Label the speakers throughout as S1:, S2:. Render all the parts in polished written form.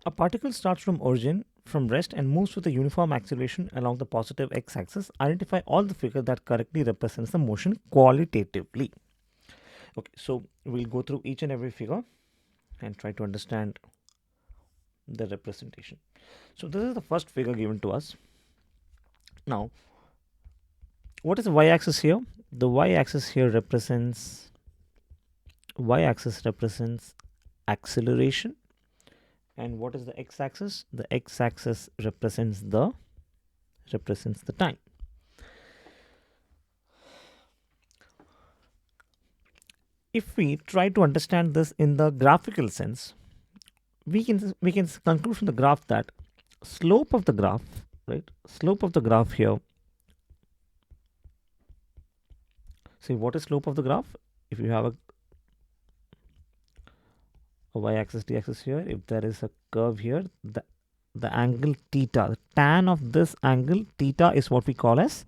S1: A particle starts from origin from rest and moves with a uniform acceleration along the positive x-axis. Identify all the figure that correctly represents the motion qualitatively. Okay, so we'll go through each and every figure and try to understand the representation. So this is the first figure given to us. Now, what is the y-axis here? The y-axis here represents acceleration. And what is the x-axis? The x-axis represents the time. If we try to understand this in the graphical sense, we can conclude from the graph that slope of the graph, right? Slope of the graph here. See, what is slope of the graph? If you have a y-axis, d-axis here, if there is a curve here, the angle theta, the tan of this angle theta is what we call as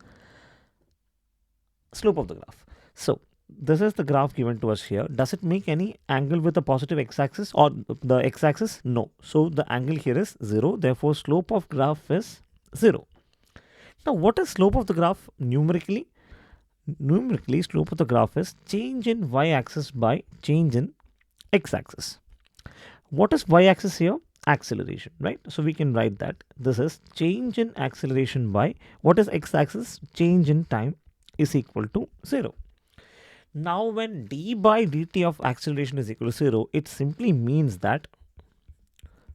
S1: slope of the graph. So this is the graph given to us here. Does it make any angle with the positive x-axis or the x-axis? No. So the angle here is 0. Therefore, slope of graph is 0. Now, what is slope of the graph numerically? Numerically, slope of the graph is change in y-axis by change in x-axis. What is y-axis here? Acceleration, right? So we can write that this is change in acceleration by what is x-axis? Change in time is equal to 0. Now, when d by dt of acceleration is equal to 0, it simply means that,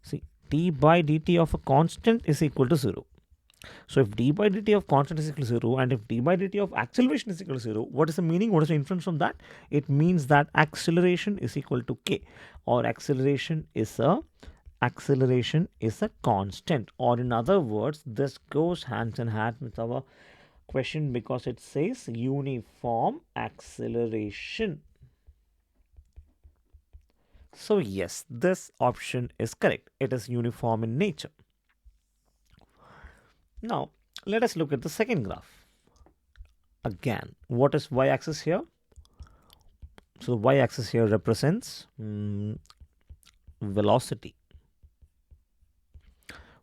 S1: see, d by dt of a constant is equal to 0. So, if d by dt of constant is equal to 0 and if d by dt of acceleration is equal to 0, what is the meaning? What is the inference from that? It means that acceleration is equal to k, or acceleration is a constant, or in other words, this goes hand in hand with our question because it says uniform acceleration. So yes, this option is correct. It is uniform in nature. Now, let us look at the second graph. Again, what is y-axis here? So the y-axis here represents velocity.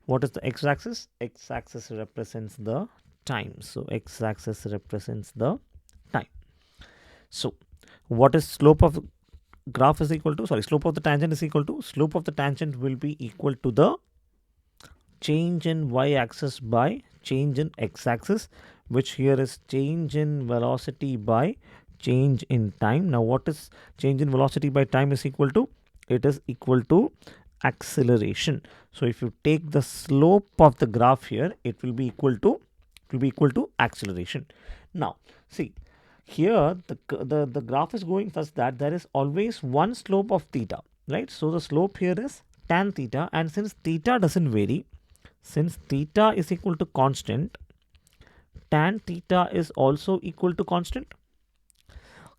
S1: What is the x-axis? X-axis represents the time. So x-axis represents the time. So what is slope of the graph is equal to? Sorry, slope of the tangent is equal to? Slope of the tangent will be equal to the change in y-axis by change in x-axis, which here is change in velocity by change in time. Now, what is change in velocity by time is equal to? It is equal to acceleration. So, if you take the slope of the graph here, it will be equal to acceleration. Now, see, here the graph is going such that there is always one slope of theta, right? So, the slope here is tan theta, and since theta doesn't vary, since theta is equal to constant, tan theta is also equal to constant.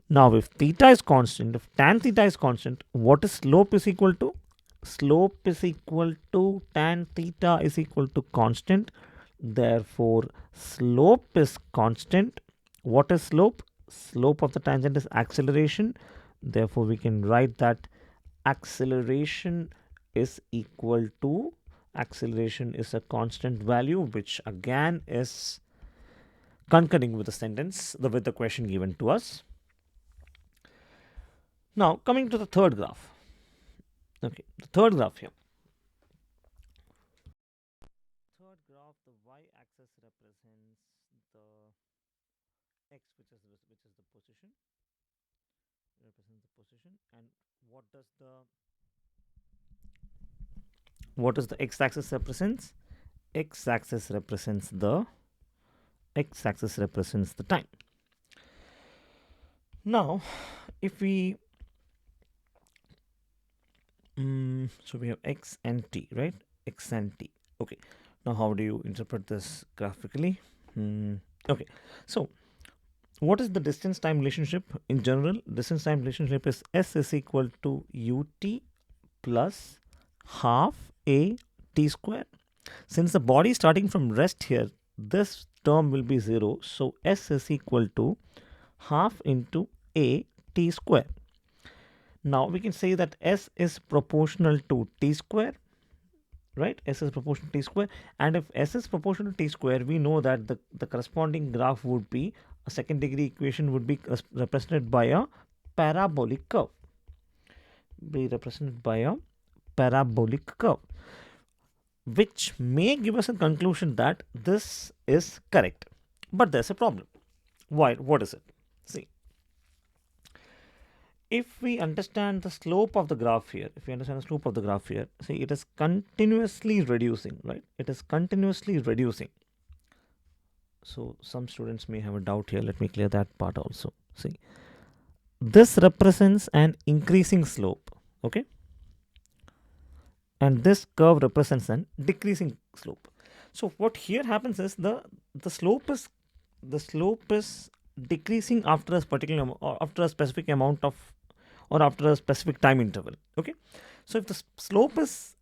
S1: Now, if theta is constant, if tan theta is constant, what is slope is equal to? Slope is equal to tan theta is equal to constant. Therefore, slope is constant. What is slope? Slope of the tangent is acceleration. Therefore, we can write that acceleration is equal to, acceleration is a constant value, which again is concurring with the sentence, with the question given to us. Now, coming to the third graph. Okay, the third graph here. Third graph, the y-axis represents the x, which is the position, represents the position, and what does the x-axis represents? X-axis represents the time. Now, if we so we have x and t, right? X and t. Okay. Now, how do you interpret this graphically? Okay. So, what is the distance time relationship in general? Distance time relationship is s is equal to ut plus half a t square. Since the body is starting from rest here, this term will be 0. So, s is equal to half into a t square. Now, we can say that s is proportional to t square. right? S is proportional to t square, and if S is proportional to t square, we know that the corresponding graph would be a second degree equation would be represented by a parabolic curve, be represented by a parabolic curve, which may give us a conclusion that this is correct. But there's a problem. Why? What is it? See, if we understand the slope of the graph here, see, it is continuously reducing, right? It is continuously reducing. So some students may have a doubt here. Let me clear that part also. See, this represents an increasing slope, okay? And this curve represents an decreasing slope. So what here happens is the slope is decreasing after a particular or after a specific amount of, or after a specific time interval, okay? So if the slope is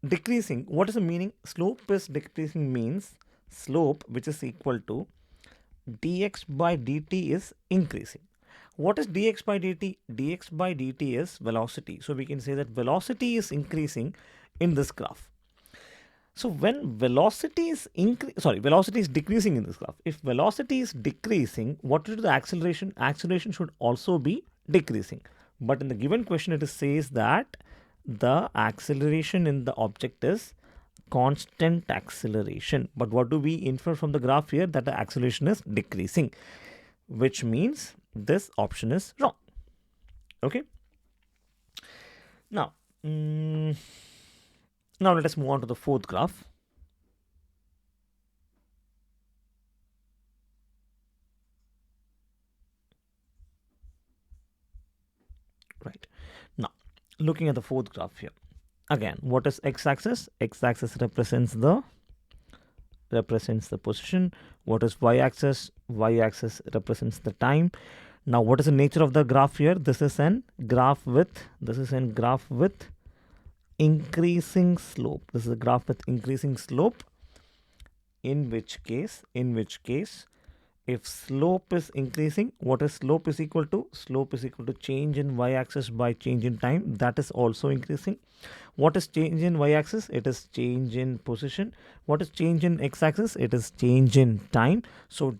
S1: decreasing, what is the meaning? Slope is decreasing means slope which is equal to dx by dt is increasing. What is dx by dt? Dx by dt is velocity. So we can say that velocity is increasing in this graph. So when velocity is velocity is decreasing in this graph. If velocity is decreasing, what is the acceleration? Acceleration should also be decreasing. But in the given question, it says that the acceleration in the object is constant acceleration. But what do we infer from the graph here? That the acceleration is decreasing, which means this option is wrong. Okay. Now, now let us move on to the fourth graph. Right. Now, looking at the fourth graph here. Again, what is x-axis? X-axis represents the position. What is y-axis? Y-axis represents the time. Now, what is the nature of the graph here? This is an graph with increasing slope. This is a graph with increasing slope. In which case, if slope is increasing, what is slope is equal to? Slope is equal to change in y-axis by change in time. That is also increasing. What is change in y-axis? It is change in position. What is change in x-axis? It is change in time. So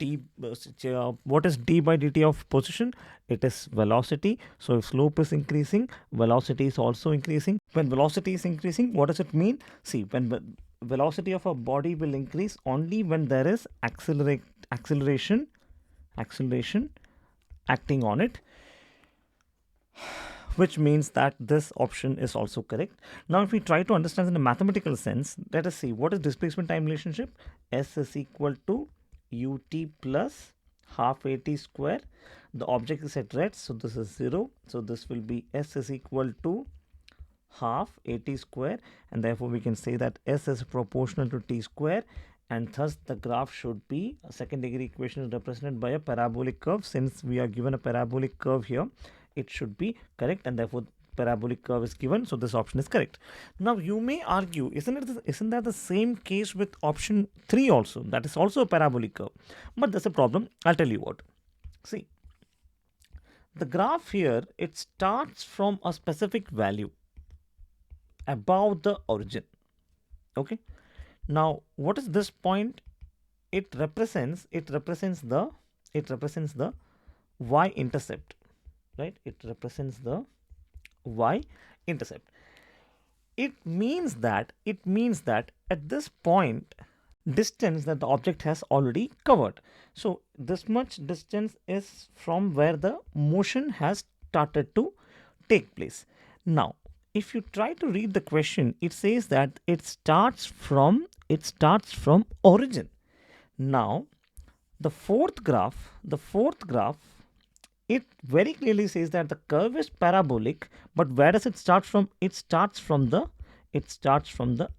S1: what is d by dt of position? It is velocity. So if slope is increasing, velocity is also increasing. When velocity is increasing, what does it mean? See, when velocity of a body will increase only when there is acceleration acting on it, which means that this option is also correct. Now, if we try to understand in a mathematical sense, let us see what is displacement time relationship. S is equal to ut plus half at square. The object is at rest, so this is 0. So this will be S is equal to half at square, and therefore we can say that S is proportional to t square, and thus the graph should be a second degree equation is represented by a parabolic curve. Since we are given a parabolic curve here, it should be correct, and therefore parabolic curve is given, so this option is correct. Now you may argue, isn't that the same case with option 3 also? That is also a parabolic curve. But there's a problem. I'll tell you what. See, the graph here, it starts from a specific value above the origin. Okay. Now what is this point? It represents the y-intercept, right? It represents the y-intercept. It means that at this point, distance that the object has already covered. So this much distance is from where the motion has started to take place. Now, if you try to read the question, it says that it starts from origin. Now, the fourth graph, it very clearly says that the curve is parabolic, but where does it start from? It starts from the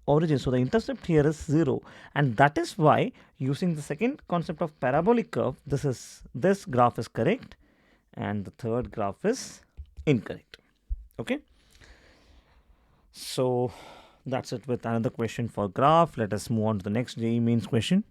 S1: origin. So the intercept here is 0, and that is why, using the second concept of parabolic curve, this graph is correct, and the third graph is incorrect. Okay. So that's it with another question for graph. Let us move on to the next JEE Mains question.